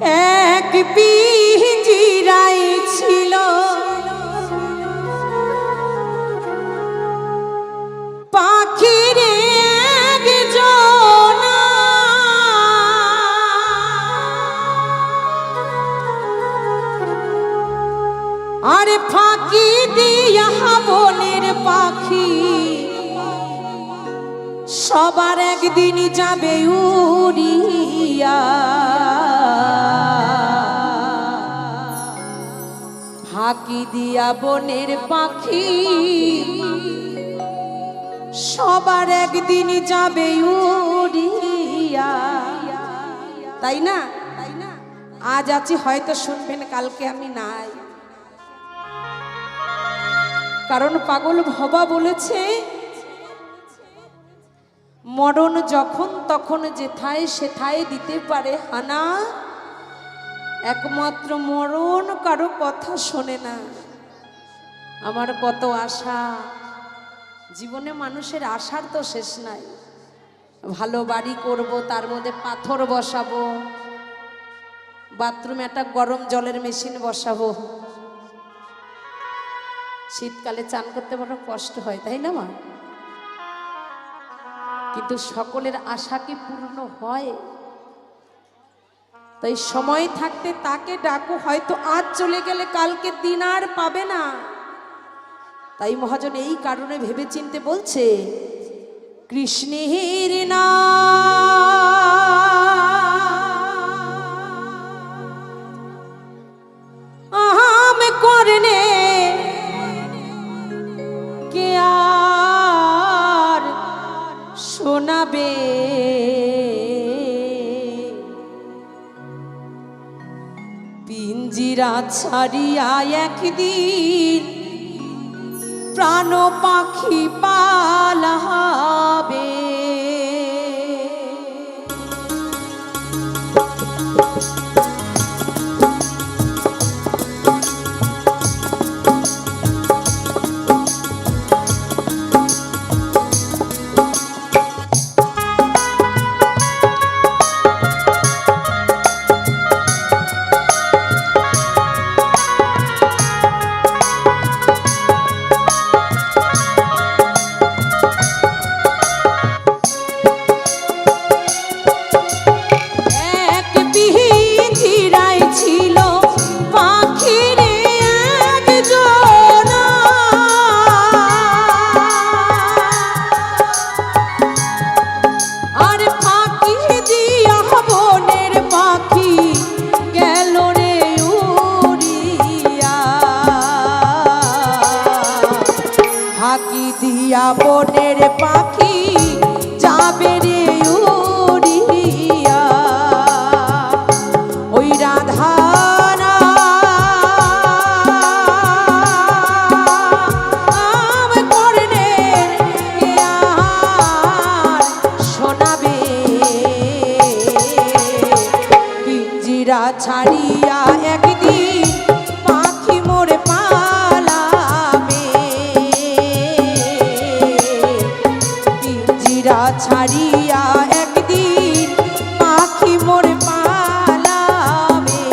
এক পিঞ্জিরায় ছিল পাখির একজোড়া, আরে ফাঁকি দিয়া বনের পাখি সবার একদিন যাবে উড়িয়া। ফাঁকি দিয়া বনের পাখি সবার একদিন যাবে উড়িয়া। তাই না? আজ আছি হয়তো শুনবেন, কালকে আমি নাই। কারণ পাগল ভবা বলেছে মরণ যখন তখন যেথায় সেথায় দিতে পারে হানা, একমাত্র মরণ কারো কথা শোনে না। আমার কত আশা জীবনে, মানুষের আশার তো শেষ নাই। ভালো বাড়ি করব, তার মধ্যে পাথর বসাবো, বাথরুমে একটা গরম জলের মেশিন বসাবো। শীতকালে চান করতে বড় কষ্ট হয়, তাই না মা? কিন্তু সকলের আশা কি পূর্ণ হয়? তাই সময় থাকতে তাকে ডাকো, হয়তো আজ চলে গেলে কালকে দিন আর পাবে না। তাই মহাজন এই কারণে ভেবে চিনতে বলছে কৃষ্ণের নাম করনে কে আর শোনাবে, পিঞ্জিরা ছাড়িয়া একদিন প্রাণ পাখি পালাবে। বনের পাখি যাবে রে উড়িয়া, ওই রাধা নাম করনে কে আর শোনাবে, পিঞ্জিরা ছাড়িয়া একদিন পাখি মোরে পালাবে, পিঞ্জিরা ছাড়িয়া একদিন পাখি মোরে পালাবে।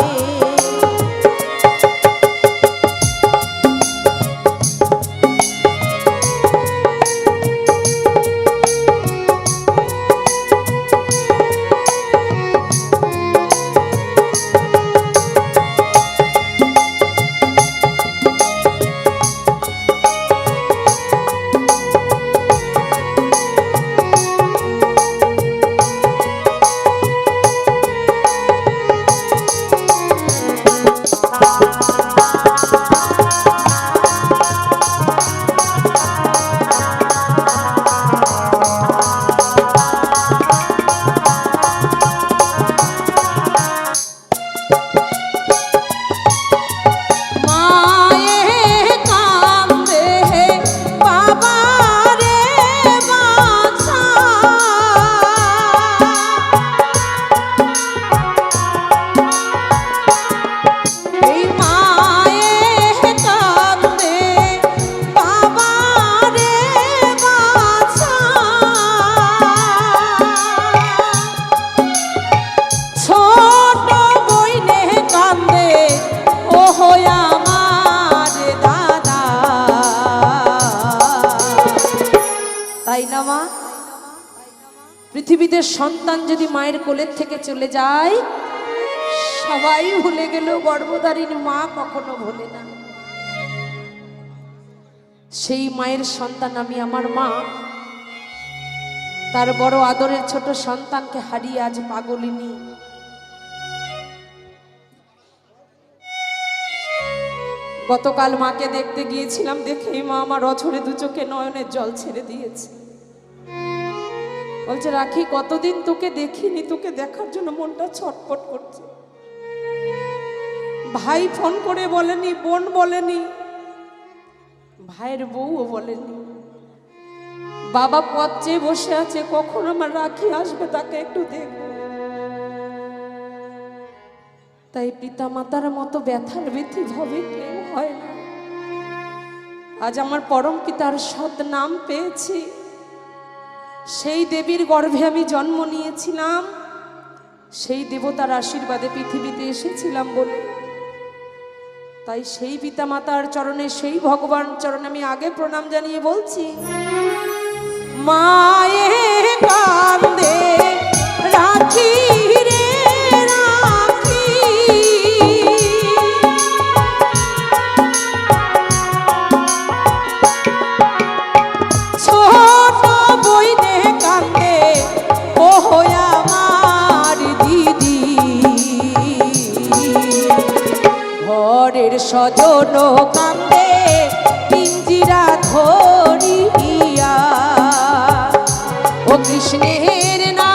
পৃথিবীতে সন্তান যদি মায়ের কোলের থেকে চলে যায়, সবাই ভুলে গেলেও গর্ভধারিণী মা কখনো ভোলে না। সেই মায়ের সন্তান আমি, আমার মা তার বড় আদরের ছোট সন্তানকে হারিয়ে আজ পাগলিনী। গতকাল মাকে দেখতে গিয়েছিলাম, দেখেই মা আমার অঝরে দু চোখে নয়নের জল ছেড়ে দিয়েছে। বলছে, রাখি কতদিন তোকে দেখিনি, তোকে দেখার জন্য মনটা ছটফট করছে। ভাই ফোন করে বলেনি, বোন বলেনি, ভাইয়ের বউও বলেনি, বাবা পথ চেয়ে বসে আছে, কখন আমার রাখি আসবে তাকে একটু দেখব। তাই পিতা মাতার মতো ব্যথার ব্যথি ভাবে কেউ হয় না। আজ আমার পরম পিতার সৎ নাম পেয়েছি, সেই দেবীর গর্ভে আমি জন্ম নিয়েছিলাম, সেই দেবতার আশীর্বাদে পৃথিবীতে এসেছিলাম বলে। তাই সেই পিতা মাতার চরণে, সেই ভগবান চরণে আমি আগে প্রণাম জানিয়ে বলছি, মায়ে কান্দে রাখি রে রাখি, ছোট বইনে কান্দে ও আমার দিদি, ঘরের স্বজন কান্দে পিঞ্জিরা ধরিয়া, ও কৃষ্ণের নাম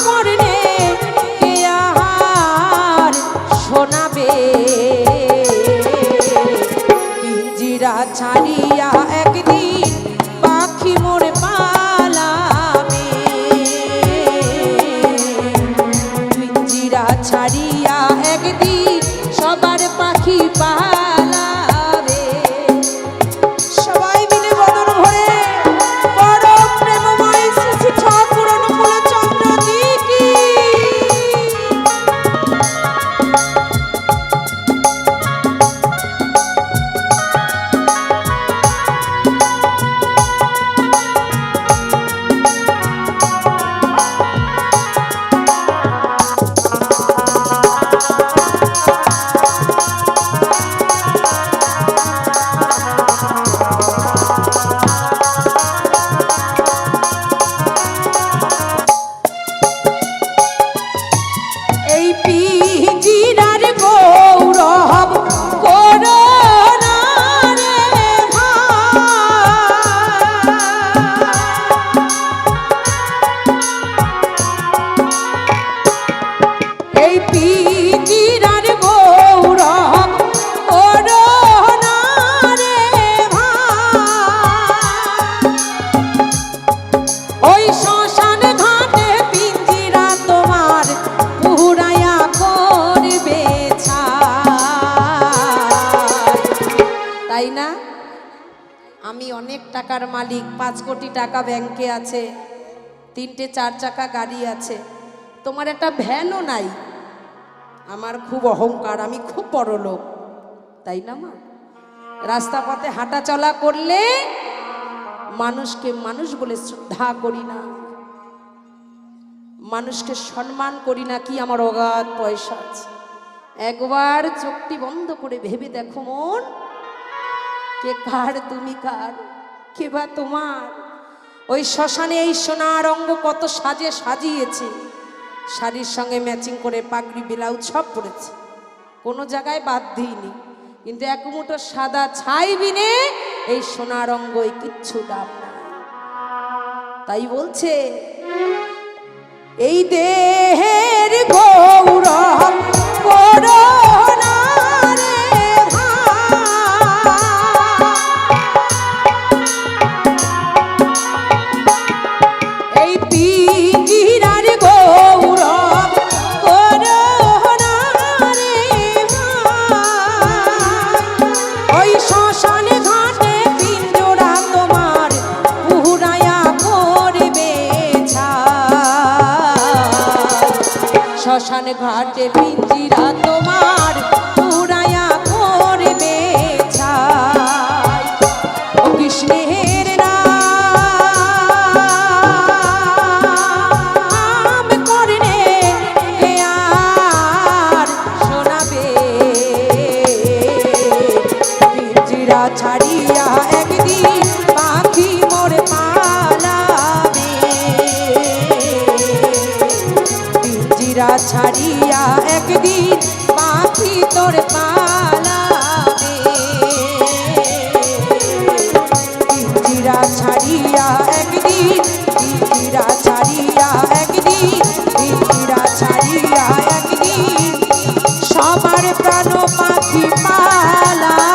করলে কে আর শোনাবে, পিঞ্জিরা ছাড়িয়া একদিন পাখি মোর পালাবে, পিঞ্জিরা ছাড়িয়া একদিন সবার পাখি পালাবে। সবাই মিলে বদন ভরে পরম প্রেমময় শ্রী শ্রী ঠাকুর অনুকূলচন্দ্র জি কি। এই পিঞ্জিরার গৌরব করোনা রে ভাই, এই পিঞ্জিরার গৌরব করোনা রে ভাই, ওই শ্মশান ঘাটে পিঞ্জিরা তোমার পুরায়া করবে ছাই। তাই না? আমি অনেক টাকার মালিক, 5 কোটি টাকা ব্যাংকে আছে, 3টে 4 চাকা গাড়ি আছে, তোমার একটা ভ্যানও নাই। আমার খুব অহংকার, আমি খুব বড় লোক, তাই না মা? রাস্তা পথে হাঁটা চলা করলে মানুষকে মানুষ বলে শ্রদ্ধা করি না, মানুষকে সম্মান করি না। কি আমার অগাধ পয়সা আছে? একবার চোখটি বন্ধ করে ভেবে দেখো মন, কে কার, তুমি কার, কে বা তোমার? ওই শ্মশানে এই সোনার অঙ্গ কত সাজে সাজিয়েছে, শাড়ির সঙ্গে ম্যাচিং করে পাগড়ি ব্লাউজ সব পরেছে, কোনো জায়গায় বাদ দিইনি, কিন্তু এক মুঠো সাদা ছাই বিনে এই সোনার অঙ্গই কিচ্ছু দাম নাই। তাই বলছে, এই দেহের গৌরব করোনা রে ভাই, এই পিঞ্জিরার গৌরব করোনা রে ভাই, ওই শ্মশান ঘাটে পিঞ্জরা তোমার পুরায়া করবে ছাই, শ্মশান ঘাটে পিঞ্জিরা তোমার পুরায়া করবে ছাই, ও কৃষ্ণের ছাড়িয়া একদিন পাখি তোর পালাবে পিঞ্জিরা ছাড়িয়া একদিন পিঞ্জিরা ছাড়িয়া একদিন পিঞ্জিরা ছাড়িয়া একদিন সবার প্রাণ পাখি পালাবে।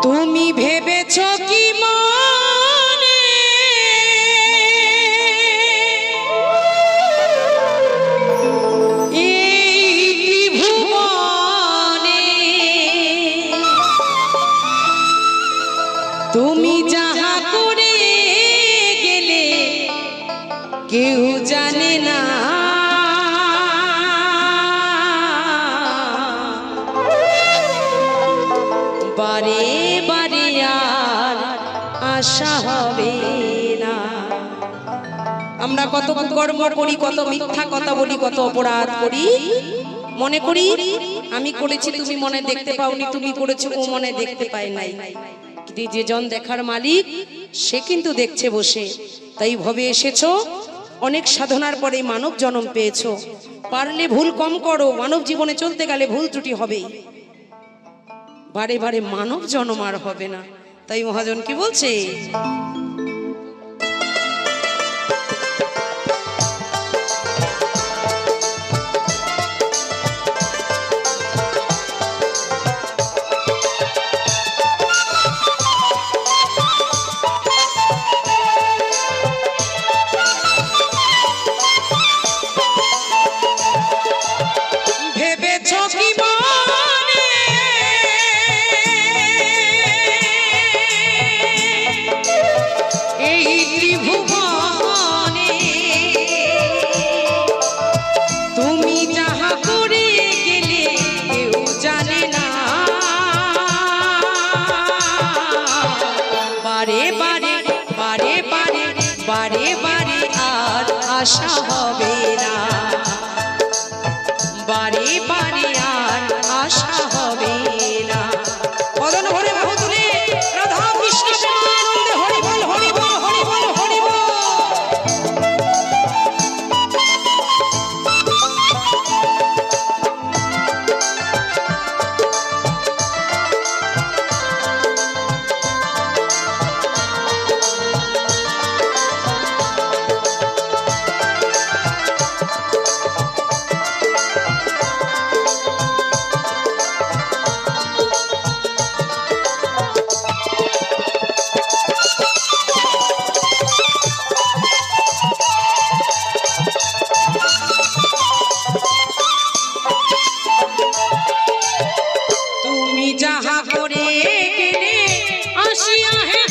তুমি ভেবেছ কি মনে এই ভুবনে তুমি যাহা করে গেলে কেউ জানে না বারে বারে আর আশা হবে না। আমরা কত কর্ম করি, কত মিথ্যা কথা বলি, কত অপরাধ করি, মনে করি আমি করেছি তুমি মনে দেখতে পাওনি, তুমি করেছো ও মনে দেখতে পায় নাই। কিন্তু যে জন দেখার মালিক সে কিন্তু দেখছে বসে। তাই ভবে এসেছো, অনেক সাধনার পরে মানব জন্ম পেয়েছো। পারলে ভুল কম করো, মানব জীবনে চলতে গেলে ভুল ত্রুটি হবেই। বারে বারে মানব জন্ম আর হবে না। তাই মহাজন কি বলছে, ভেবেছ কি মনে এই ত্রিভুবনে তুমি যাহা করে গেলে কেউ জানে না। বারে বারে বারে বারে বারে বারে আর আশা হবে না। বারে বারে আর আশা হবে না। বদন ভরে বাহু তুলে রাধা কৃষ্ণ আনন্দে হরি বল হরি বল হরি বল হরি বল। তুমি যাহা করে গেলে আসিয়া হে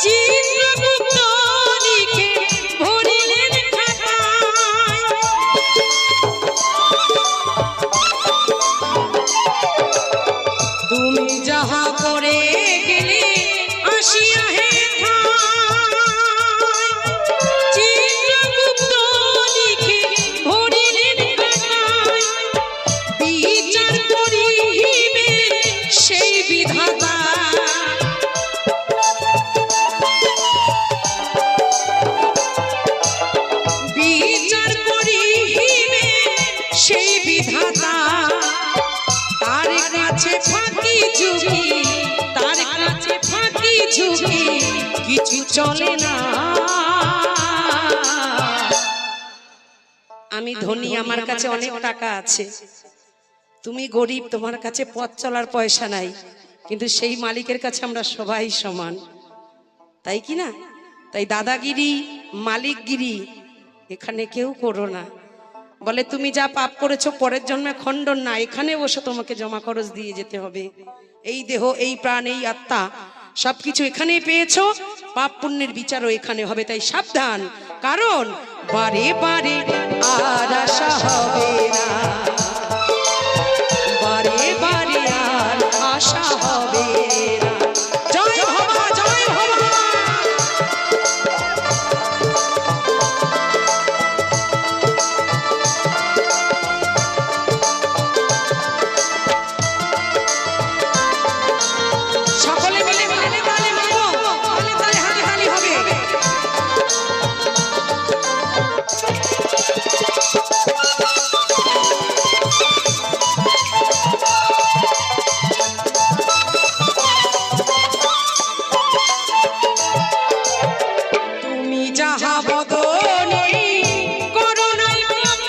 চিত্রগুপ্ত লিখে ভরিলেন খাতায়। তুমি যাহা করে গেলে আসিয়া হে চিত্রগুপ্ত লিখে ভরিলেন খাতায়। বিচার করিবে সেই বিধাতা, বিচার করিবে সেই বিধাতা। তার কাছে ফাঁকি ঝুঁকি, তার কাছে ফাঁকি ঝুঁকি কিছু চলে না। আমি ধনী, আমার কাছে অনেক টাকা আছে, তুমি গরিব, তোমার কাছে পথ চলার পয়সা নাই, কিন্তু সেই মালিকের কাছে আমরা সবাই সমান, তাই কি না? তাই দাদাগিরি মালিকগিরি এখানে কেউ করো না। বলে তুমি যা পাপ করেছো পরের জন্মে খণ্ডন না, এখানে বসে তোমাকে জমা খরচ দিয়ে যেতে হবে। এই দেহ, এই প্রাণ, এই আত্মা সবকিছু এখানেই পেয়েছো, পাপ পুণ্যের বিচারও এখানে হবে। তাই সাবধান, কারণ বারে বারে আর আশা হবে না, বারে বারে আর আশা হবে না। জয় ভবা, জয় ভবা। সকলে মিলে তালে তালে মারো, তালে তালে হাতে তালি হবে। তুমি যাহা বদনে করুণায় প্রকাশ,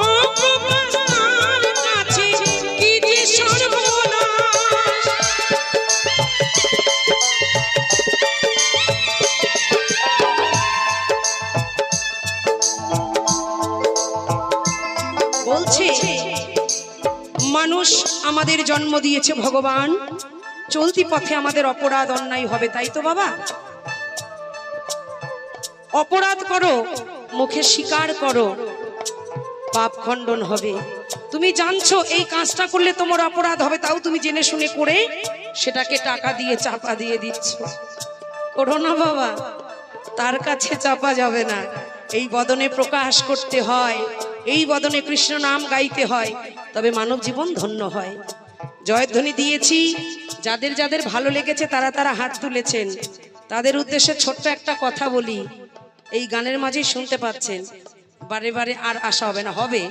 অপমানের কাছে কি যে সর্বনাশ। বলছে মানুষ আমাদের জন্ম দিয়েছে ভগবান, চলতি পথে আমাদের অপরাধ অন্যায় হবে, তাই তো বাবা? অপরাধ করো, মুখে স্বীকার করো, পাপ খণ্ডন হবে। তুমি জানছো এই কাজটা করলে তোমার অপরাধ হবে, তাও তুমি জেনে শুনে করে সেটাকে টাকা দিয়ে চাপা দিয়ে দিচ্ছ। করো না বাবা, তার কাছে চাপা যাবে না। এই বদনে প্রকাশ করতে হয়, এই বদনে কৃষ্ণ নাম গাইতে হয়, তবে মানব জীবন ধন্য হয়। জয়ধ্বনি দিয়েছি, যাদের যাদের ভালো লেগেছে তারা তারা হাত তুলেছেন। তাদের উদ্দেশ্যে ছোট্ট একটা কথা বলি, এই গানের মাঝেই শুনতে পাচ্ছেন, বারে বারে আর আশা হবে না, হবে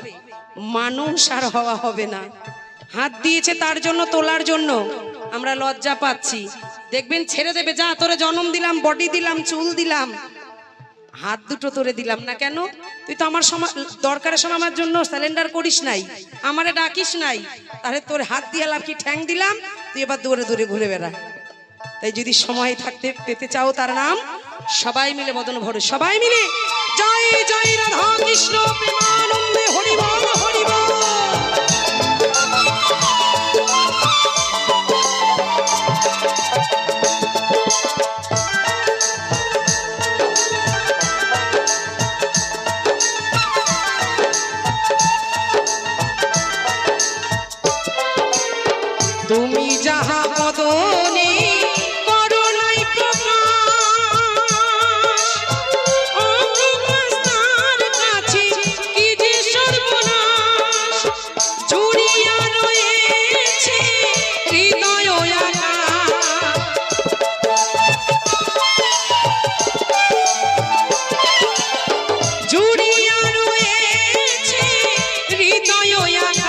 মানুষ আর হওয়া হবে না। হাত দিয়েছে তার জন্য, তোলার জন্য আমরা লজ্জা পাচ্ছি। দেখবেন ছেড়ে দেবে, যা তোরে জন্ম দিলাম, বডি দিলাম, চুল দিলাম, হাত দুটো তোরে দিলাম না কেন? তুই তো আমার সময় দরকারের সময় আমার জন্য স্যালেন্ডার করিস নাই, আমারে ডাকিস নাই, তাহলে তোর হাত দিয়ে লাভ কি? ঠ্যাং দিলাম, তুই এবার দৌড়ে দৌড়ে ঘুরে বেড়া। তাই যদি সময় থাকতে পেতে চাও তার নাম সবাই মিলে বদন ভরে, সবাই মিলে জয় জয় রাধা কৃষ্ণ প্রেমানন্দে হরি বল, হরি বল। তুমি যাহা বদনে করুণায় প্রকাশ, অপমানের কাছে কি যে সর্বনাশ। জুড়িয়া রয়েছে হৃদয় আকাশ, জুড়িয়া রয়েছে হৃদয় আকাশ।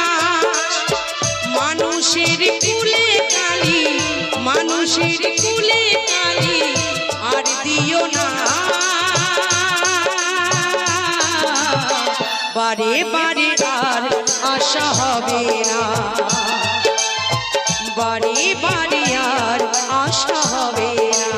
মানুষের কুলে কালি, মানুষের কুলে কালি আর দিও না, বারে বারে আর আশা হবে না, বারে বারে আর আশা হবে না।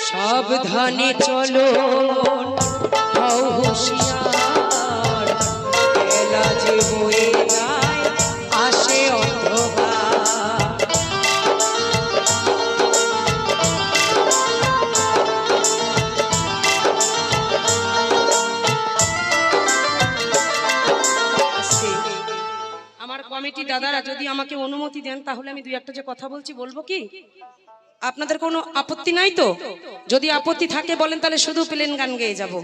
সাবধানে চলো হও হুঁশিয়ার, বেলা যে বয়ে যায় আসে অন্ধকার। আমার কমিটি দাদারা যদি আমাকে অনুমতি দেন তাহলে আমি দুই একটা যে কথা বলছি বলবো কি? আপনাদের কোনো আপত্তি নাই তো? যদি আপত্তি থাকে বলেন, তাহলে শুধু প্লেন গান গেয়ে যাব।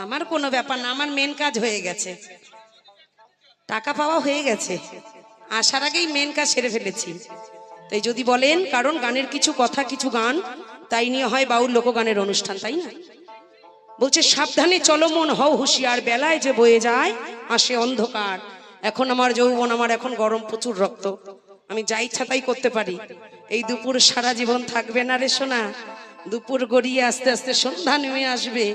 আমার কোনো ব্যাপার না, আমার মেন কাজ হয়ে গেছে, টাকা পাওয়া হয়ে গেছে, আসার আগেই মেন কাজ সেরে ফেলেছি। তাই যদি বলেন, কারণ গানের কিছু কথা, কিছু গান তাই নিয়ে হয় বাউল লোকগানের অনুষ্ঠান, তাই না? বলছে সাবধানে চলো মন, হও হুঁশিয়ার, বেলায় যে বয়ে যায় আসে অন্ধকার। এখন আমার যৌবন, আমার এখন গরম, প্রচুর রক্ত, আমি যা ইচ্ছা তাই করতে পারি। এই দুপুর সারা জীবন থাকবে না রে সোনা। দুপুর গড়িয়ে আস্তে আস্তে সন্ধ্যা নেমে আসবে।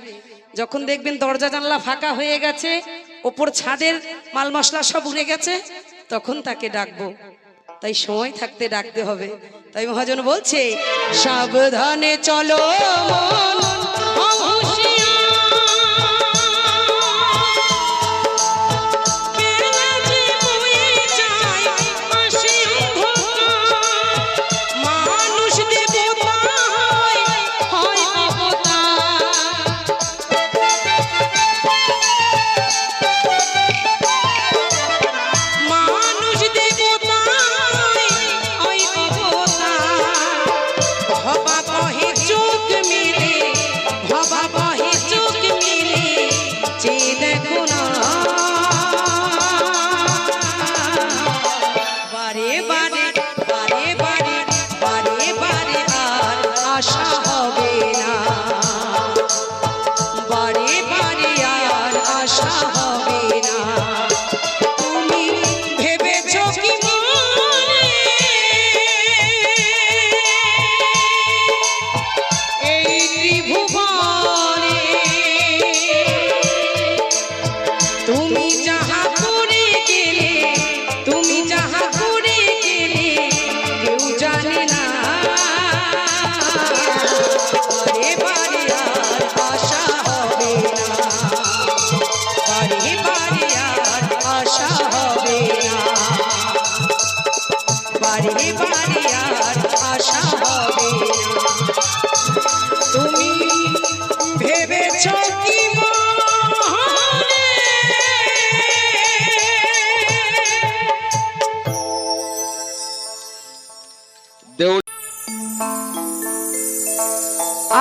যখন দেখবেন দরজা জানলা ফাঁকা হয়ে গেছে, ওপর ছাদের মাল মশলা সব উড়ে গেছে, তখন তাকে ডাকবো। তাই সময় থাকতে ডাকতে হবে। তাই মহাজন বলছে সাবধানে চলো মন, হও হুঁশিয়ার,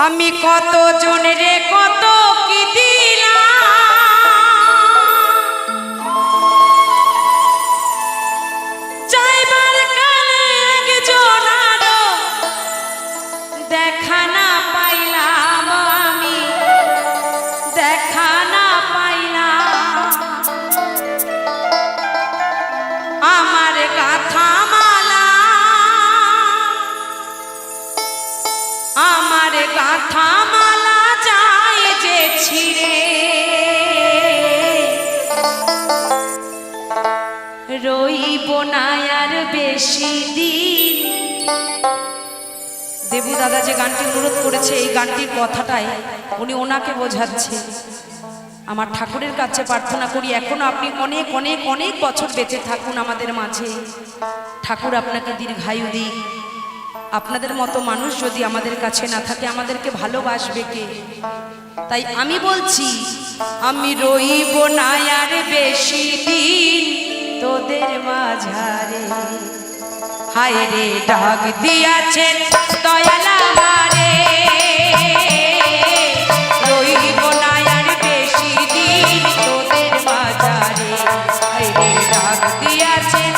আমি কত জনের কত কি দিলাম, চাইবার কালে একজন আরো দেখা না পাইলাম, আমি দেখা না পাইলাম। আমার গাথা মালা, আমার গাথা মালা যায় যে ছিঁড়ে, রইব না আর বেশি দিন। দেবু দাদা যে গানটি অনুরোধ করেছে, এই গানটির কথাটাই উনি ওনাকে বোঝাচ্ছে। আমার ঠাকুরের কাছে প্রার্থনা করি এখনো আপনি অনেক অনেক অনেক বছর বেঁচে থাকুন আমাদের মাঝে। ঠাকুর আপনাকে দীর্ঘায়ু দিক। আপনাদের মতো মানুষ যদি আমাদের কাছে না থাকে, আমাদেরকে ভালোবাসবে কে? তাই আমি বলছি, আমি রইব না আর বেশি দিন তোদের মাঝারে। হায় রে ডাক দিয়াছেন দয়াল আমারে, রইব না আর বেশি দিন তোদের মাঝারে। হায় রে ডাক দিয়াছেন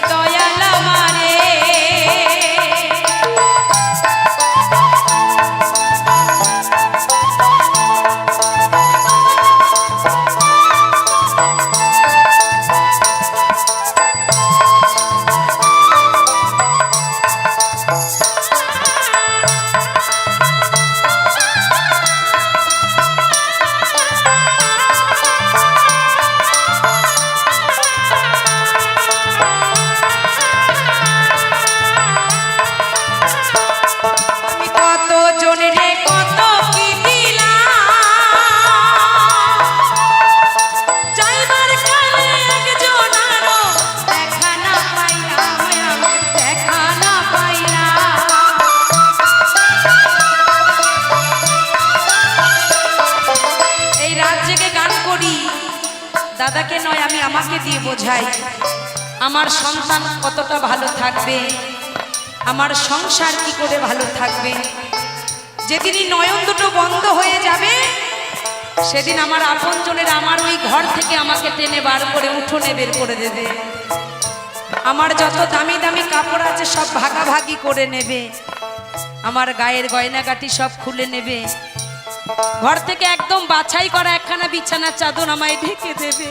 দয়াল আমারে। দাদাকে নয়, আমি আমাকে দিয়ে বোঝাই আমার সন্তান কতটা ভালো থাকবে, আমার সংসার কি করে ভালো থাকবে। যেদিনই নয়ন দুটো বন্ধ হয়ে যাবে, সেদিন আমার আপনজনেরা আমার ওই ঘর থেকে আমাকে টেনে বার করে উঠোনে বের করে দেবে। আমার যত দামি দামি কাপড় আছে সব ভাগাভাগি করে নেবে। আমার গায়ের গয়নাগাটি সব খুলে নেবে, ঘর থেকে একদম বাছাই করা একখানা বিছানার চাদর আমায় ঢেকে দেবে।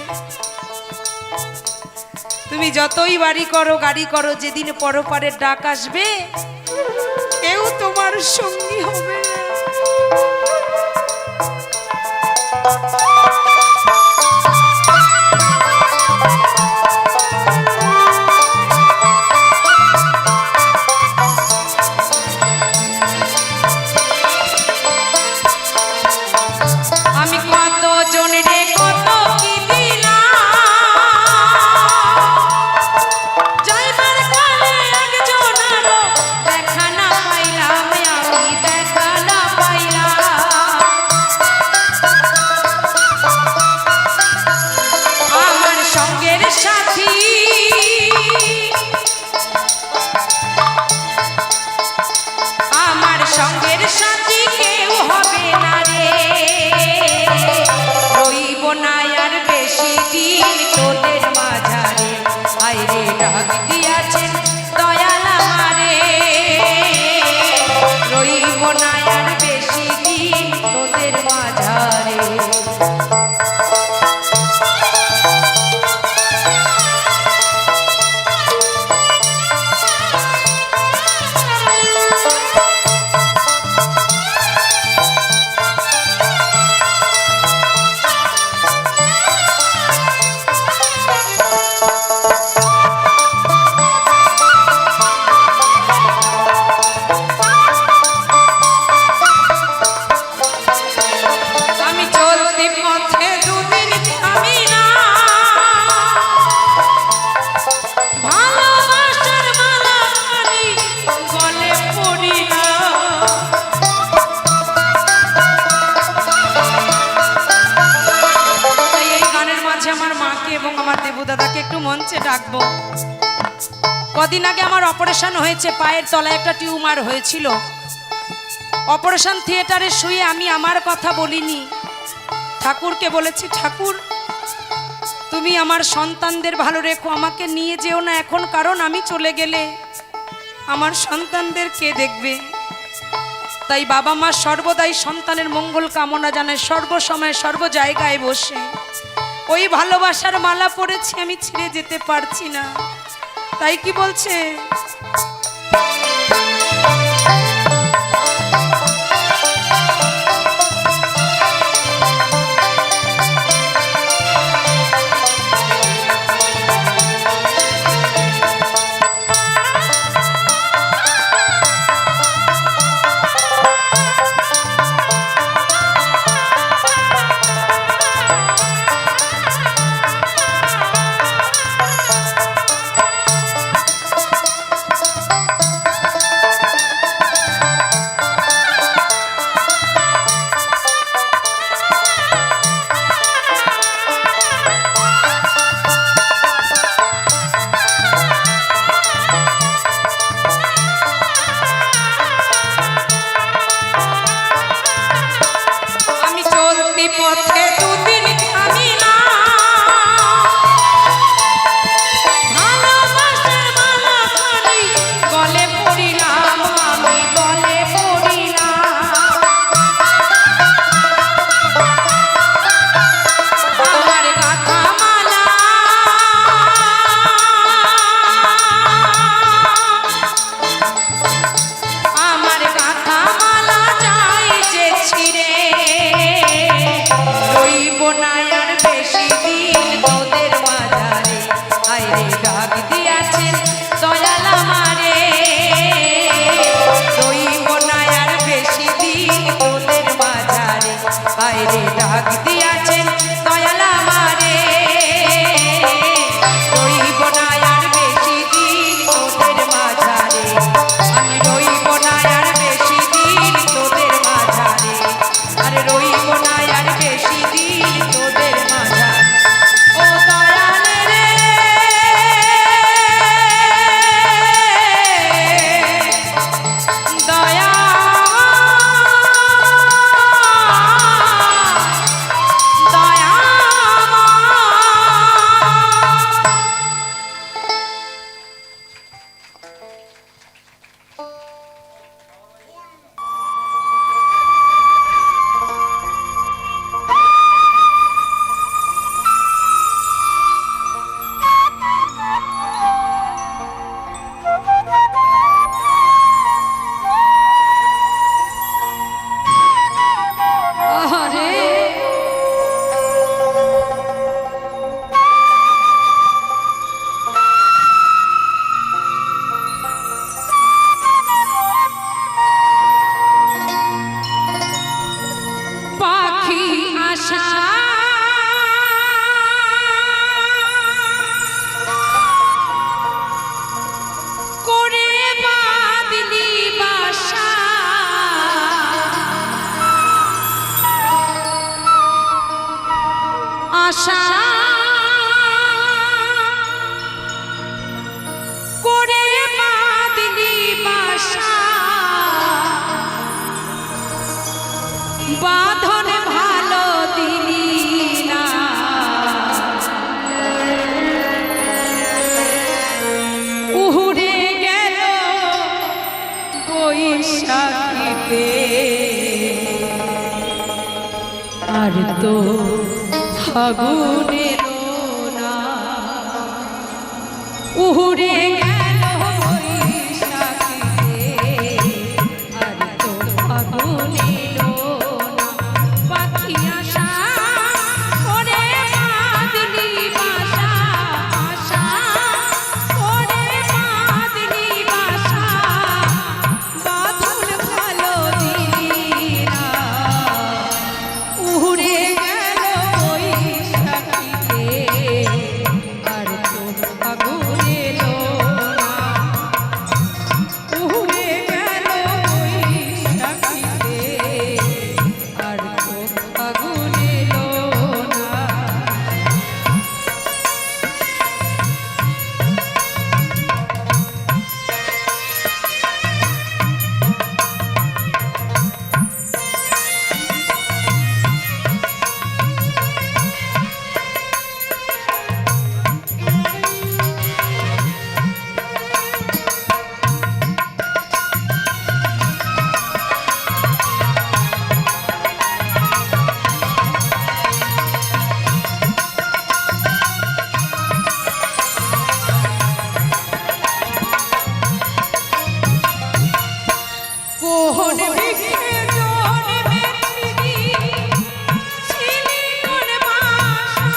তুমি যতই বাড়ি করো গাড়ি করো, যেদিন পরপারের ডাক আসবে কেউ তোমার সঙ্গী হবে না। আমি কত জনের কত কি সঙ্গের সাথী কেউ হবে না রে, রইব না আর বেশি দিন তোদের মাঝারে। আইরে ডাক দিয়াছেন দয়াল আমারে, রইব না আর বেশি দিন তোদের মাঝারে। দাদাকে একটু মঞ্চে ডাকবো। কদিন আগে আমার অপারেশন হয়েছে, পায়ের তলায় একটা টিউমার হয়েছিল। অপারেশন থিয়েটারে শুয়ে আমি আমার কথা বলিনি, ঠাকুরকে বলেছি, ঠাকুর তুমি আমার সন্তানদের ভালো রেখো, আমাকে নিয়ে যেও না এখন, কারণ আমি চলে গেলে আমার সন্তানদের কে দেখবে। তাই বাবা মা সর্বদাই সন্তানের মঙ্গল কামনা জানায়, সর্বসময় সর্ব জায়গায় বসে। ওই ভালোবাসার মালা পড়েছি, আমি ছিঁড়ে যেতে পারছি না। তাই কি বলছে, পথে দুদিন থামি না, ভালোবাসার মালা খানি গলে পড়িলাম, আমি গলে পড়িলাম। আমার গাথা মালা আমার গাথা মালা যাই যে ছিঁড়ে, রইব না আর বেশি দিন তোদের মাঝারে। আইরে ডাক দিয়াছেন দয়াল আমারে, রইব না আর বেশি দিন তোদের মাঝারে। আইরে ডাক দিয়াছেন দয়াল আমারে, রইব না আর বেশি দিন তোদের মাঝারে। আমি রইব না আর বেশি দিন তোদের মাঝারে, আরে রইব না আর বেশি দিন তোদের মাঝারে। ও দয়াল রে, দয়া আশা করে বাঁধলি বাসা বাঁধন ভালো দিলি না উড়ে গেল বৈশাখীতে আর তো ফাগুনের না উড়ে গেল বৈশাখীতে আর তো ফাগুনের না পাখি আশা করে বাঁধলি বাসা আশা করে বাঁধলি বাসা বাঁধন ভালো দিলি না উড়ে গেল বৈশাখীতে আর তো ফাগুন এলো না উড়ে গেল বৈশাখীতে আর তো ফাগুন এলো না কোন বৃক্ষে জন্মেছিলি ছিলি কোন বাসা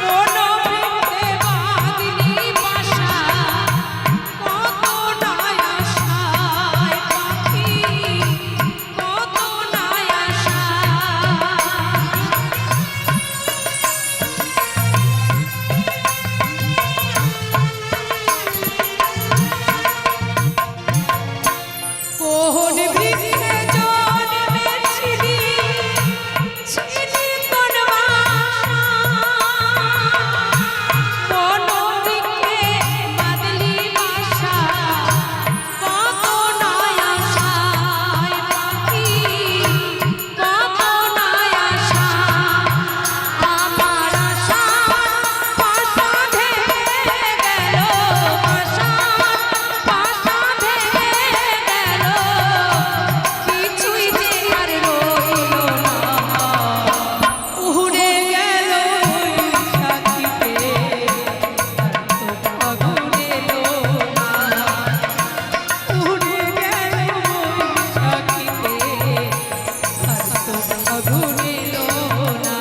কোন বৃক্ষে বাঁধলি বাসা কত নাই আশায় পাখি কত নাই আশা কোন বৃক্ষে জন্মেছিলি ছিলি কোন বাসা কোন বৃক্ষে বাঁধলি বাসা কত নাই আশায় পাখি কত নাই আশা আমার আশা পাশা ভেঙে গেল পাশা ভেঙে গেল কিছুই যে আর রইল না উড়ে গেল বৈশাখীতে আর তো ফাগুন এলো না উড়ে গেল বৈশাখীতে আর তো ফাগুন এলো না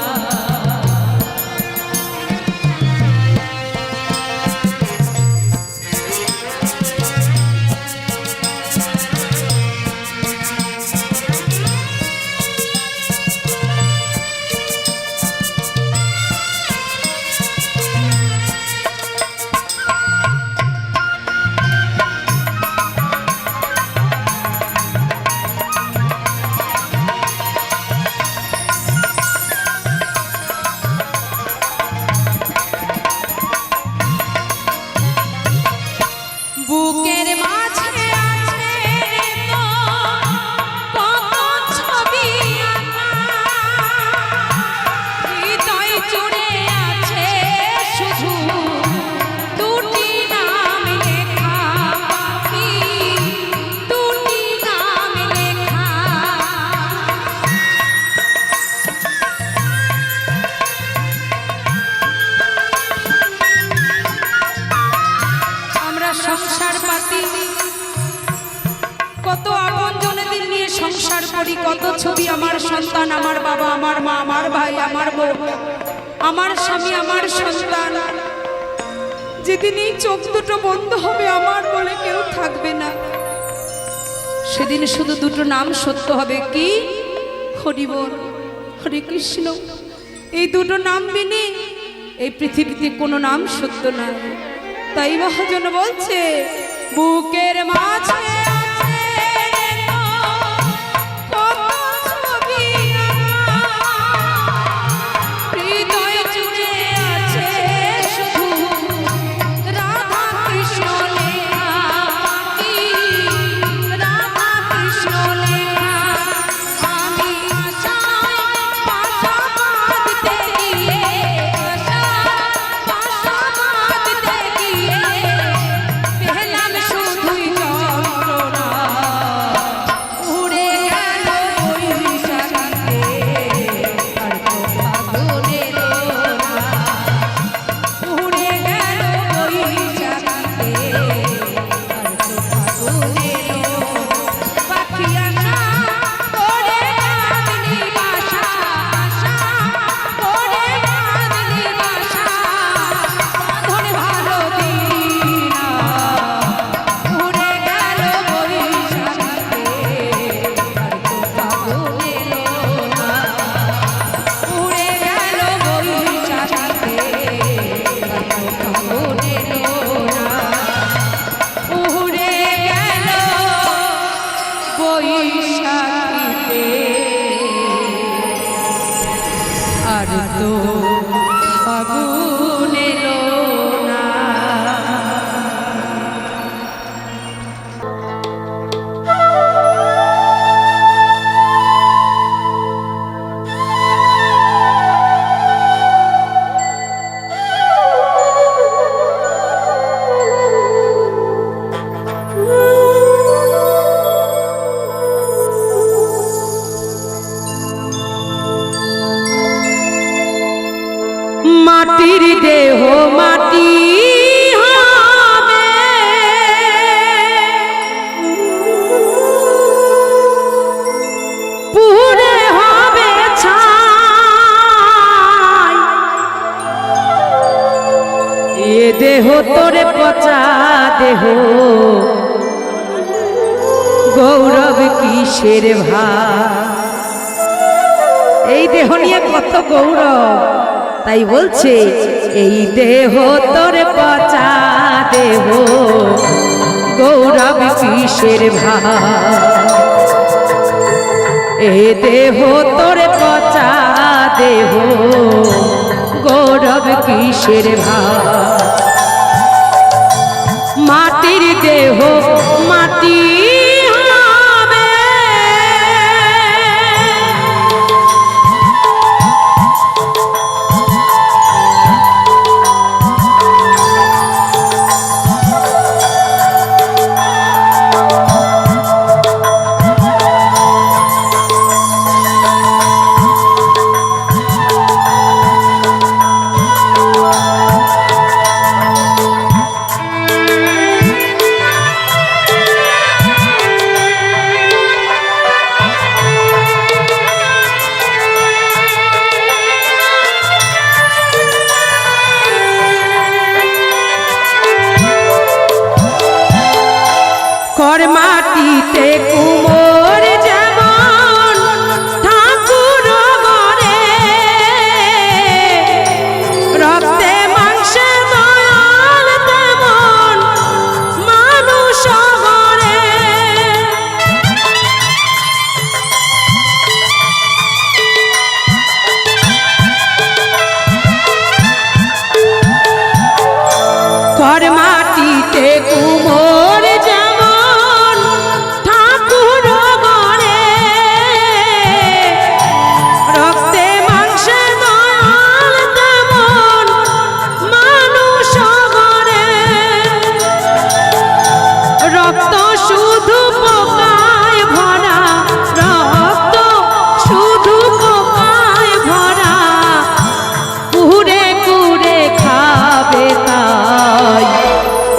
বুকের মাঝে আছে রে তো কত ছবি আঁকা হৃদয় জুড়ে আছে শুধু দুটি নাম লেখা পাখি দুটি নাম লেখা আমরা সংসার পাতি কত আপন জনেদের নিয়ে সংসার করি কত ছবি আমার সন্তান আমার বাবা আমার মা আমার ভাই আমার বউ আমার স্বামী আমার সন্তান যেদিন এই চোখ দুটো বন্ধ হবে আমার বলে কেউ থাকবে না সেদিন শুধু দুটো নাম সত্য হবে কি হরি বল হরে কৃষ্ণ এই দুটো নাম বিনে এই পৃথিবীতে কোনো নাম সত্য না তাই মহাজন বলছে বুকের মাঝে আছে রে তো কত ছবি আঁকা ফাগুন এলো পাখি আশা করে বাঁধলি বাসা আশা করে বাঁধলি বাসা বাঁধন ভালো দিনা উড়ে গেল বৈশাখীতে আর তো ফাগুন এলো না উড়ে গেল বৈশাখীতে আর তো ফাগুন এলো না উড়ে গেল বৈশাখীতে আর তো ফাগুন এলো না। মাটির দেহ মাটি হবে পুরে হবে ছাই এ দেহ তোরে পচা দেহ গৌরব কিসের ভাই এই দেহ নিয়ে কত গৌরব তাই বলছে এই দেহ তোর পচা দেহ গৌরব কিসের ভাই এ দেহ তোর পচা দেহ গৌরব কিসের ভাই মাটির দেহ মাটি মাটিতে কুমোর যেমন ঠাকুর ঘরে রক্তে মাংসে দয়াল তেমন মানুষ ঘরে কর মাটিতে কুমোর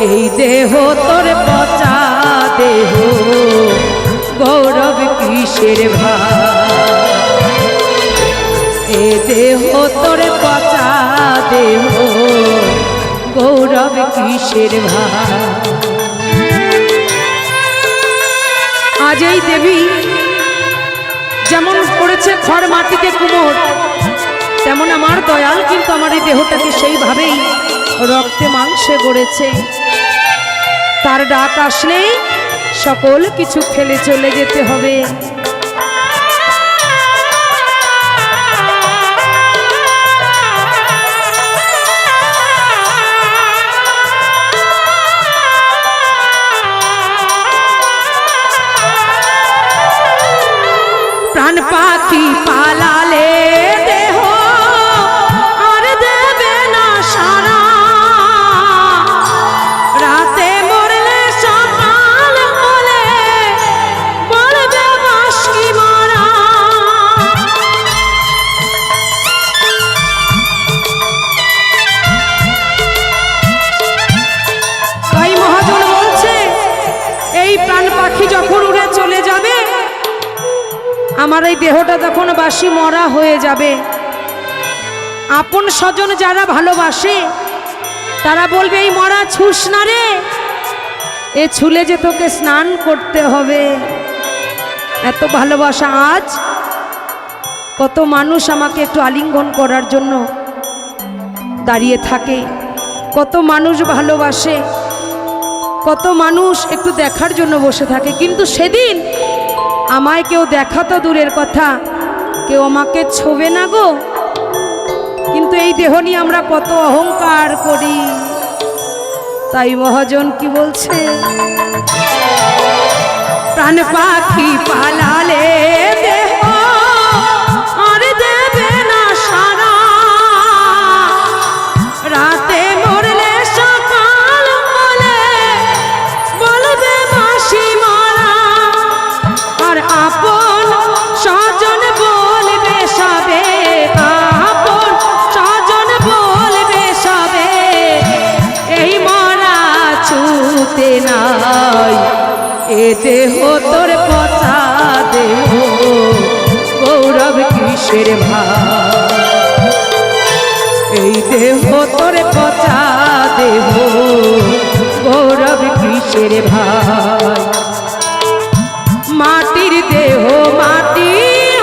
এই দেহ তোর পচা দেহ গৌরব কিসের ভাই এ দেহ তোর পচা দেহ গৌরব কিসের ভাই আজ এই দেবী যেমন করেছে খড় মাটিতে কুমোর তেমন আমার দয়াল কিন্তু আমার এই দেহটাকে সেইভাবেই রক্তে মাংসে গড়েছে তার ডাক আসলে সকল কিছু ফেলে চলে যেতে হবে প্রাণ পাখি পালালে দেহ আর দেবে না সারা রাতে মরলে সকাল হলে বলবে বাঁশি মারা তাই মহাজন বলছে এই প্রাণ পাখি যখন উড়ে চলে যাবে, আমার এই দেহটা তখন বাসি মরা হয়ে যাবে। আপন স্বজন যারা ভালোবাসে তারা বলবে, এই মরা ছুস না রে, এ ছুলে যে তোকে স্নান করতে হবে। এত ভালোবাসা। আজ কত মানুষ আমাকে একটু আলিঙ্গন করার জন্য দাঁড়িয়ে থাকে, কত মানুষ ভালোবাসে, কত মানুষ একটু দেখার জন্য বসে থাকে, কিন্তু সেদিন আমায় কেউ দেখা তো দূরের কথা, কেউ আমাকে ছোবে না গো। কিন্তু এই দেহ নিয়ে আমরা কত অহংকার করি। তাই মহাজন কি বলছে, প্রাণ পাখি পালালে দেহ আর দেবে না সারা, রাতে মরলে সকাল বলে বলবে বাঁশি মারা। আর আপন স্বজন বলবে সবে, আপন স্বজন বলবে সবে, এই মরা ছুতে নাই, এ দেহ তোর পচা দেহ, গৌরব কিসের ভাই, এই দেহ তোর পচা দেহ, গৌরব কিসের ভাই। মাটির দেহ মাটি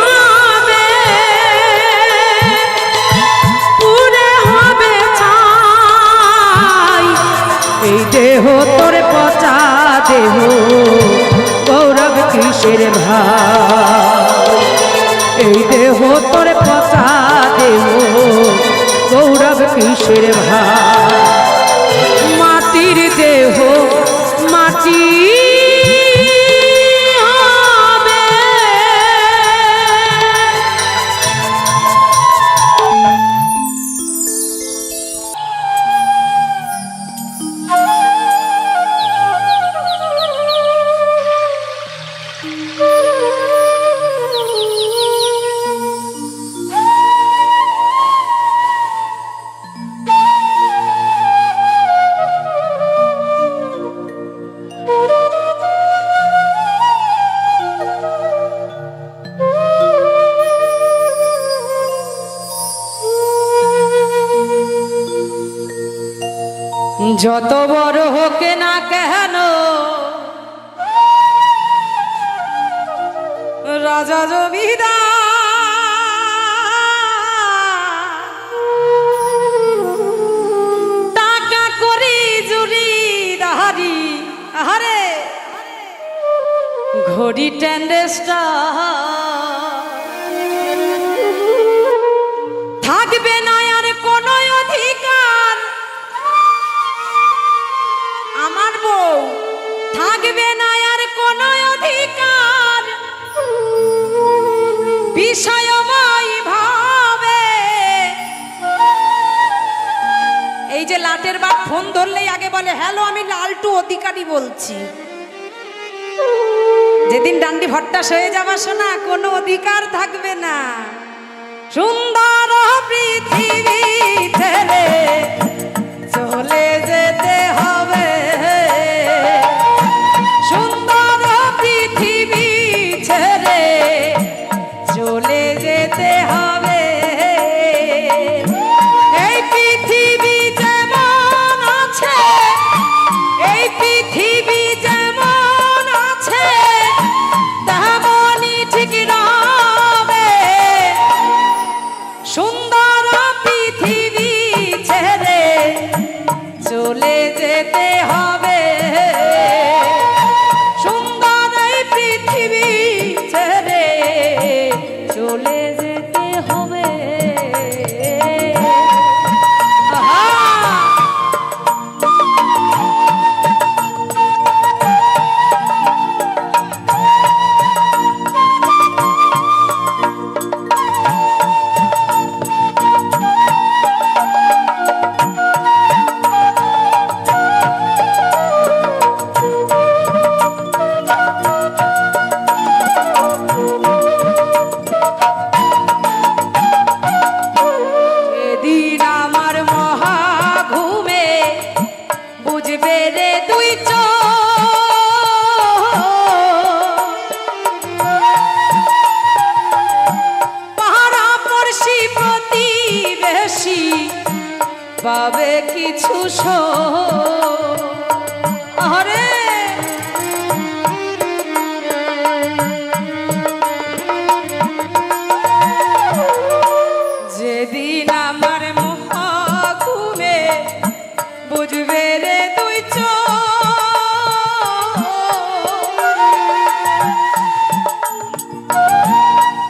হবে, পুরে হবে ছাই, এই দেহ তোর পচা দেহ, গৌরব কিসের ভাই, এই দেহ তোর পচা দেহ, গৌরব কিসের ভাই। মাটির দেহ মাটি হবে। যত বড় হোক না কেন রাজা জমিদার, টাকা করি জুরি দাহারি, আহারে ঘড়ি ট্যান্ডেস্টা, থাকবে না আর কোনো অধিকার, আমার বউ থাকবে না আর কোনো অধিকার, বিষয়ময় ভাবে। এই যে লাটের বাপ ফোন ধরলেই আগে বলে, হ্যালো আমি লালটু অধিকারী বলছি। যেদিন ডান্ডি ভট্টাস হয়ে যাবা শোনা, কোনো অধিকার থাকবে না। সুন্দর পৃথিবী ছেড়ে চলে যেতে হবে, সুন্দর পৃথিবী ছেড়ে চলে যেতে হবে। এই পৃথিবী যেমন আছে, এই পৃথিবী যেমন আছে, তেমনই ঠিক রবে। সুন্দর পৃথিবী ছেড়ে কিছু আরে যেদিন আমার মহাঘুমে বুঝবে রে তুই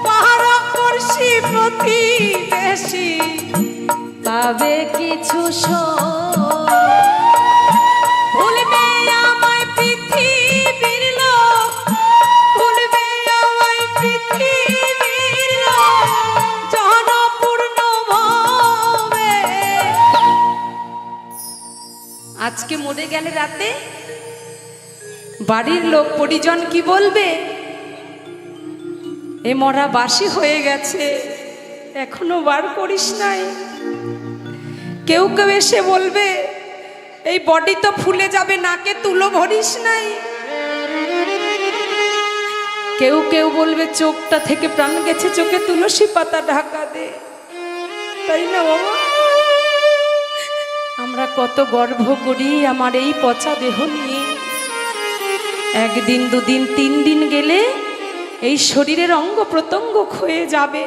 পাড়াপড়শি প্রতিবেশী পাবে কিছু ভুলবে আমায় পৃথিবীর লোক, ভুলবে আমায় পৃথিবীর লোক জনপূর্ণ ভাবে। আজকে মরে গেলে রাতে বাড়ির লোক পরিজন কি বলবে? এ মরা বাসি হয়ে গেছে, এখনো বার করিস নাই। কেউ কেউ এসে বলবে এই বডি তো ফুলে যাবে, নাকে তুলো ভরিস নাই। কেউ কেউ বলবে চোখটা থেকে প্রাণ গেছে, চোখে তুলসী পাতা ঢাকা দে। তাই না বাবা? আমরা কত গর্ব করি আমার এই পচা দেহ নিয়ে। একদিন দুদিন তিন দিন গেলে এই শরীরের অঙ্গ প্রত্যঙ্গ ক্ষয়ে যাবে,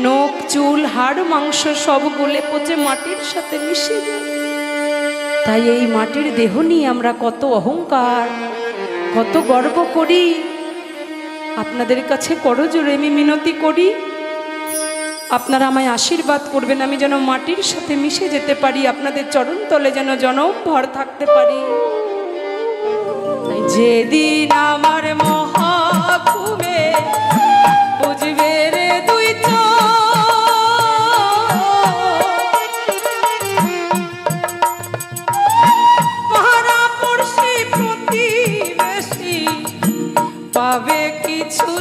নখ চুল হাড় মাংস সব গলে পচে মাটির সাথে মিশে যাবে। তাই এই মাটির দেহ নিয়ে আমরা কত অহংকার, কত গর্ব করি। আপনাদের কাছে করজোড়ে আমি মিনতি করি, আপনারা আমায় আশীর্বাদ করবেন, আমি যেন মাটির সাথে মিশে যেতে পারি, আপনাদের চরণ তলে যেন জনম ভর থাকতে পারি। যেদিন আমার মহাঘুমে বুঝবে রে তুই পাড়াপড়শি প্রতিবেশী পাবে কিছু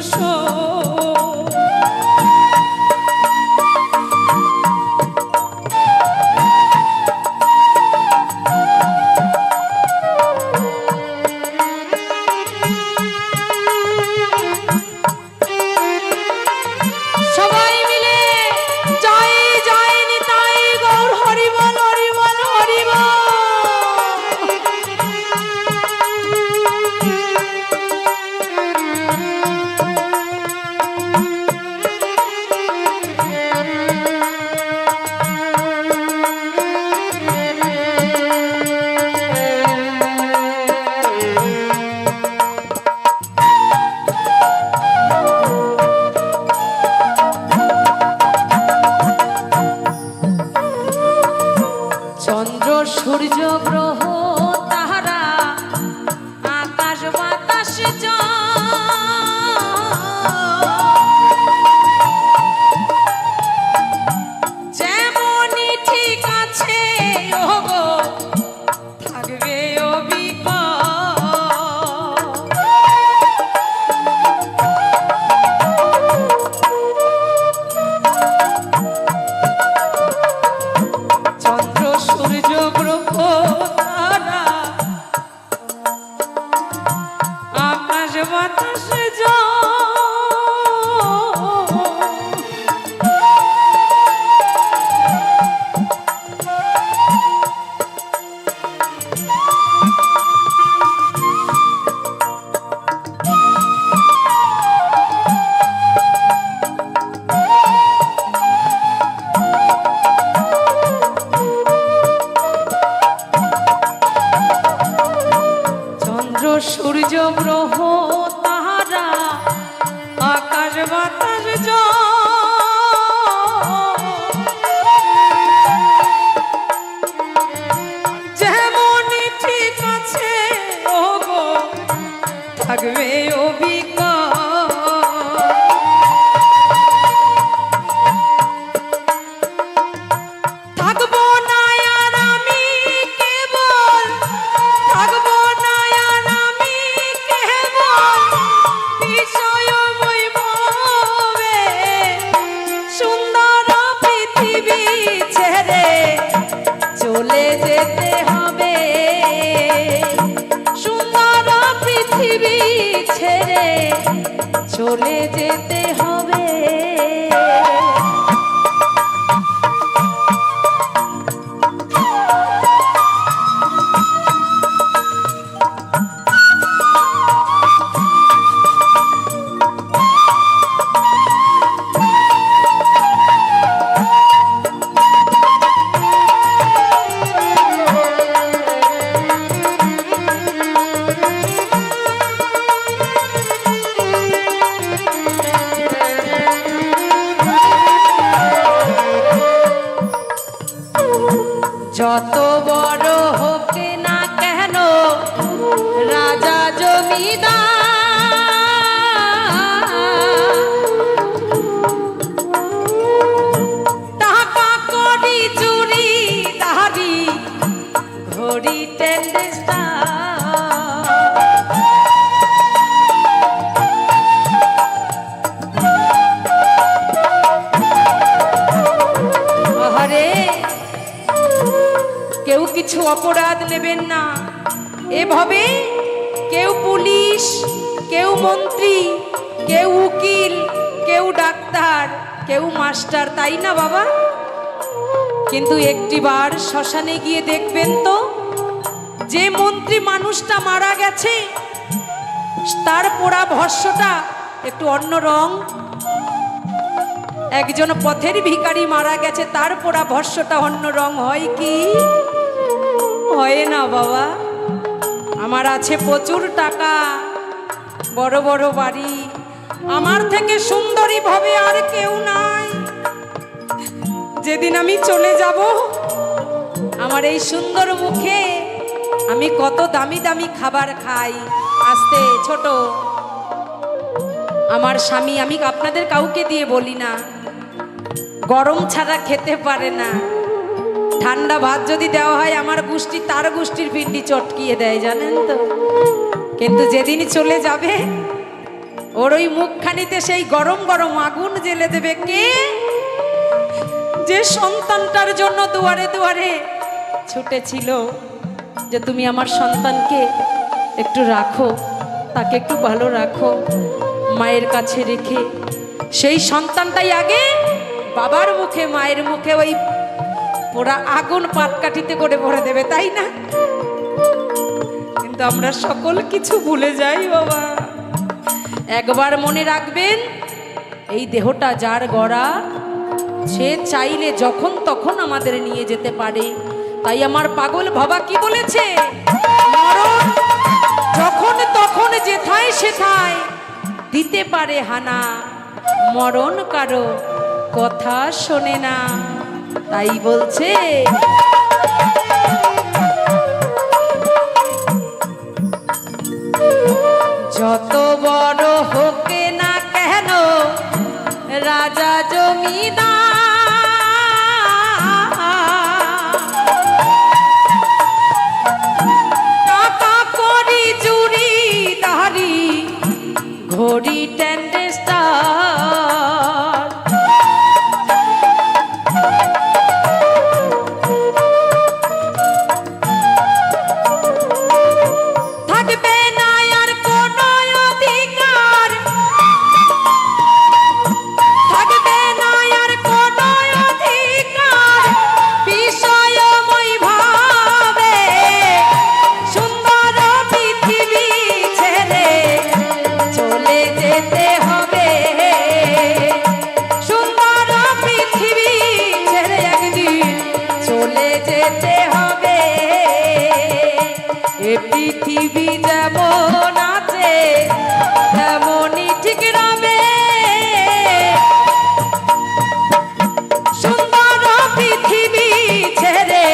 সূর্য গ্রহ তারা আকাশ বাতাস যেমনই ঠিক আছে ওগো থাকবে চন্দ্র সূর্য গ্রহ তারা আকাশ বাতাস সূর্য গ্রহ তারা আকাশ বাতাস যেমনই ঠিক আছে ওগো থাকবে থাকবো না আর আমি কেবল, থাকবো না আর আমি কেবল বিষয় বৈভবে, সুন্দর পৃথিবী ছেড়ে চলে যেতে হবে, সুন্দর পৃথিবী ছেড়ে চলে যেতে হবে। অপরাধ নেবেন না। এভাবে কেউ পুলিশ, কেউ মন্ত্রী, কেউ উকিল, কেউ ডাক্তার, কেউ মাস্টার, তাই না বাবা? কিন্তু একটিবার শ্মশানে গিয়ে দেখবেন তো, যে মন্ত্রী মানুষটা মারা গেছে তার পোড়া ভস্মটা একটু অন্য রং, একজন পথের ভিখারি মারা গেছে তার পোড়া ভস্মটা অন্য রং হয় কি? হয় না বাবা। আমার আছে প্রচুর টাকা, বড় বড় বাড়ি, আমার থেকে সুন্দরী ভাবে আর কেউ নাই। যেদিন আমি চলে যাব, আমার এই সুন্দর মুখে আমি কত দামি দামি খাবার খাই। আস্তে ছোট, আমার স্বামী, আমি আপনাদের কাউকে দিয়ে বলি না, গরম ছাড়া খেতে পারে না। ঠান্ডা ভাত যদি দেওয়া হয় আমার গোষ্ঠী তার গোষ্ঠীর পিণ্ডি চটকিয়ে দেয়, জানেন তো। কিন্তু যেদিন চলে যাবে, ওর ওই মুখখানিতে সেই গরম গরম আগুন জ্বেলে দেবে কে? যে সন্তানটার জন্য দুয়ারে দুয়ারে ছুটেছিল, যে তুমি আমার সন্তানকে একটু রাখো, তাকে একটু ভালো রাখো, মায়ের কাছে রেখে, সেই সন্তানটাই আগে বাবার মুখে, মায়ের মুখে ওই পোড়া আগুন পাটকাঠিতে করে ভরে দেবে, তাই না? কিন্তু আমরা সকল কিছু ভুলে যাই বাবা। একবার মনে রাখবেন, এই দেহটা যার গড়া, সে চাইলে যখন তখন আমাদের নিয়ে যেতে পারে। তাই আমার পাগল বাবা কি বলেছে, মরণ যখন তখন যেথায় সেথায় দিতে পারে হানা, মরণ কারো কথা শোনে না। তাই বলছে, যত বড় হোক না কেন রাজা জমিদার, টাকা করি চুরি দাড়ি ঘড়ি টেন্ডেস্টার, থাকবে না আর কোনো অধিকার, থাকবে না আর কোনো অধিকার, বিষয়ময় ভাবে সুন্দর পৃথিবী ছেড়ে চলে যেতে হবে, সুন্দর পৃথিবী ছেড়ে একদিন চলে যেতে হবে। এ পৃথিবী যেমন আছে তেমনই ঠিক রবে, সুন্দর পৃথিবী ছেড়ে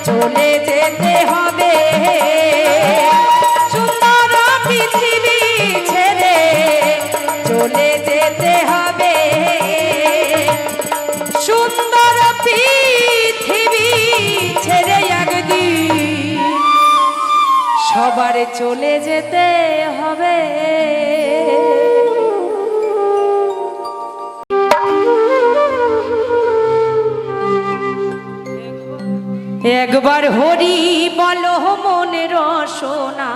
চলে যেতে হবে, সুন্দর পৃথিবী ছেড়ে চলে যেতে হবে, সুন্দর পৃথিবী ছেড়ে একদিন সবার চলে যেতে হবে। একবার হরি বলো মনের রসনা,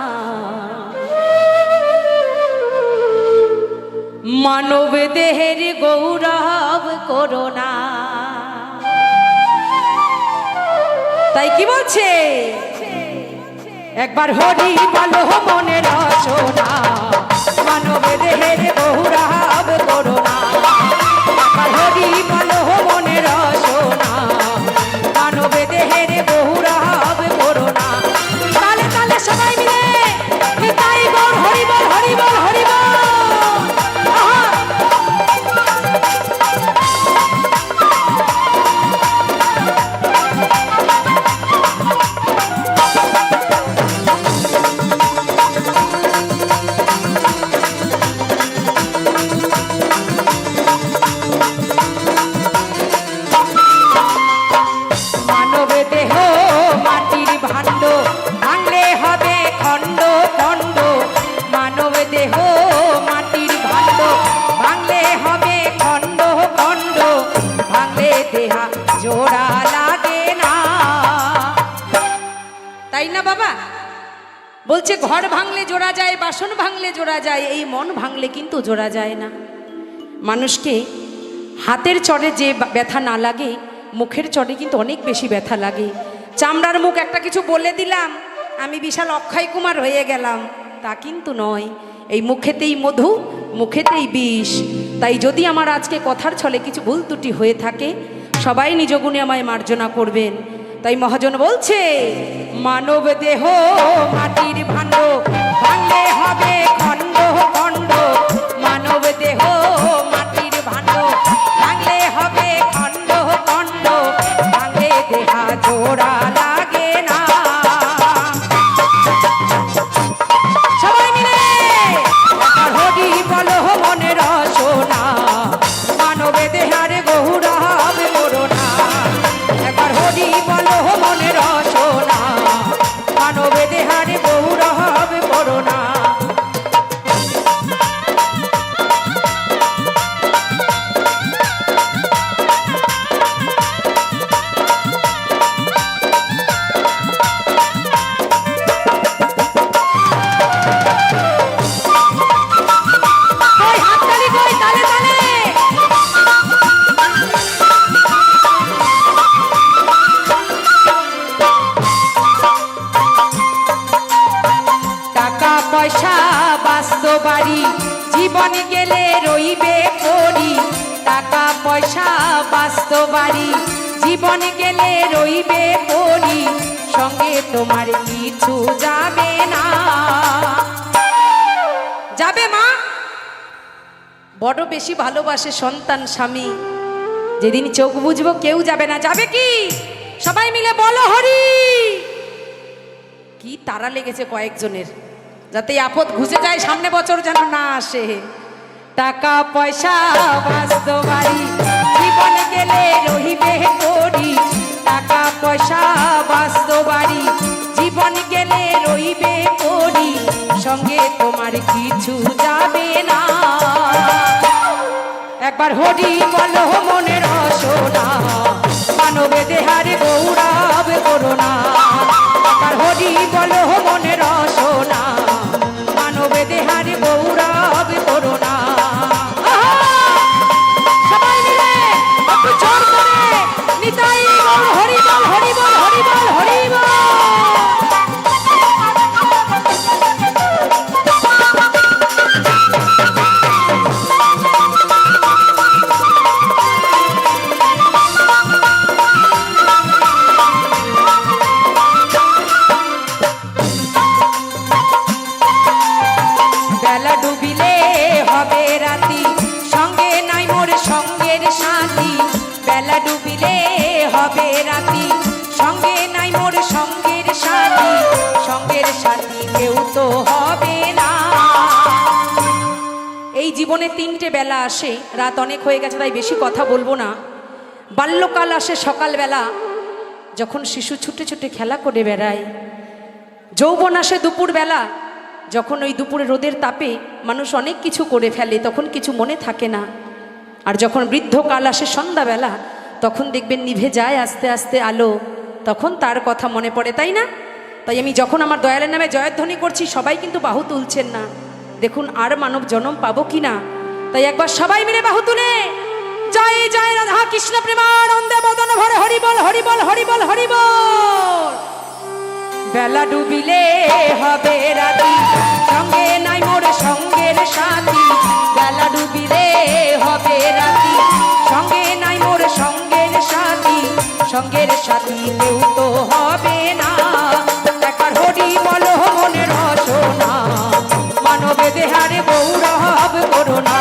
মানব দেহের গৌরব করোনা। তাই কি বলছে, একবার হরি বলো মনের রসনা, মানব দেহের গৌরব করোনা। একবার হরি বলো মনের রসনা, মানব দেহের গৌরব করোনা। তালে তালে সবাই মিলে তাই বল হরি বল, হরি বল, হরি বল। না বাবা? বলছে ঘর ভাঙলে জোড়া যায়, বাসন ভাঙলে জোড়া যায়, এই মন ভাঙলে কিন্তু জোড়া যায় না। মানুষকে হাতের চড়ে যে ব্যথা না লাগে, মুখের চড়ে কিন্তু অনেক বেশি ব্যথা লাগে। চামড়ার মুখ, একটা কিছু বলে দিলাম আমি বিশাল অক্ষয় কুমার হয়ে গেলাম, তা কিন্তু নয়। এই মুখেতেই মধু, মুখেতেই বিষ। তাই যদি আমার আজকে কথার ছলে কিছু ভুল ত্রুটি হয়ে থাকে, সবাই নিজ গুণে আমায় মার্জনা করবেন। তাই মহাজন বলছে, মানব দেহ মাটির ভাণ্ড, ভাঙলে হবে খণ্ড খণ্ড। মানব দেহ মাটির ভাণ্ড, ভাঙলে হবে খণ্ড খণ্ড। ভাঙলে দেহা জোড়া লাগে না। সবাই মিলে হরি বলো মনের রসনা, মানবে দেহারে গৌরা হবে করোনা। একবার হরি বলো মনের রসনা, মানবে দেহারে গৌরা হবে করোনা। পয়সা বাস্তব বাড়ি, জীবন গেলে রইবে পড়ি। টাকা পয়সা বাস্তব বাড়ি, জীবন গেলে রইবে পড়ি। সঙ্গে তোমার কিছু যাবে না। যাবে মা? বড় বেশি ভালোবাসে সন্তান স্বামী, যেদিন চোখ বুঝবো কেউ যাবে না। যাবে কি? সবাই মিলে বলো হরি। কি তারা লেগেছে কয়েকজনের, যাতে আপদ ঘুষে যায়, সামনে বছর যেন না আসে। টাকা পয়সা বাস্তব বাড়ি, জীবন গেলে রহিবে পড়ি। টাকা পয়সা বাস্তব বাড়ি, জীবন গেলে রইবে পড়ি। সঙ্গে তোমার কিছু যাবে না। একবার হরি বলো মনের রসনা, মানবে দেহারে গৌরব করোনা। একবার হরি বলো মনের রসনা, মানবে দেহারে গৌরব করোনা। সবাই মিলে একটু জোর করে নিতাই গৌর হরি বল, হরি বল, হরি বল, হরি বল। বেলা ডুবিলে হবে রাতি, সঙ্গে নাই মোর সঙ্গের সাথী। বেলা ডুবিলে হবে রাতি, সঙ্গে নাই মোর সঙ্গের সাথী। সঙ্গের সাথী কেউ তো হবে না। এই জীবনে তিনটে বেলা আসে, রাত অনেক হয়ে গেছে তাই বেশি কথা বলবো না। বাল্যকাল আসে সকালবেলা, যখন শিশু ছুটে ছুটে খেলা করে বেড়ায়। যৌবন আসে দুপুরবেলা, যখন ওই দুপুরে রোদের তাপে মানুষ অনেক কিছু করে ফেলে, তখন কিছু মনে থাকে না। আর যখন বৃদ্ধকাল আসে সন্ধ্যাবেলা, তখন দেখবেন নিভে যায় আস্তে আস্তে আলো, তখন তার কথা মনে পড়ে, তাই না? তাই আমি যখন আমার দয়ালের নামে জয়ধ্বনি করছি, সবাই কিন্তু বাহু তুলছেন না। দেখুন আর মানব জন্ম পাবো কি না। তাই একবার সবাই মিলে বাহু তুলে জয় জয় রাধা কৃষ্ণ প্রেমানন্দে বদন ভরে হরি বল, হরি বল, হরি বল, হরি বল। বেলা ডুবিলে হবে রাতি, সঙ্গে নাই মোর সঙ্গের সাথী। বেলা ডুবিলে হবে রাতি, সঙ্গে নাই মোর সঙ্গের সাথী। সঙ্গের সাথী কেউ তো হবে না। একবার হরি বলো মনের রসনা, মানবে দেহারে গৌরব করোনা।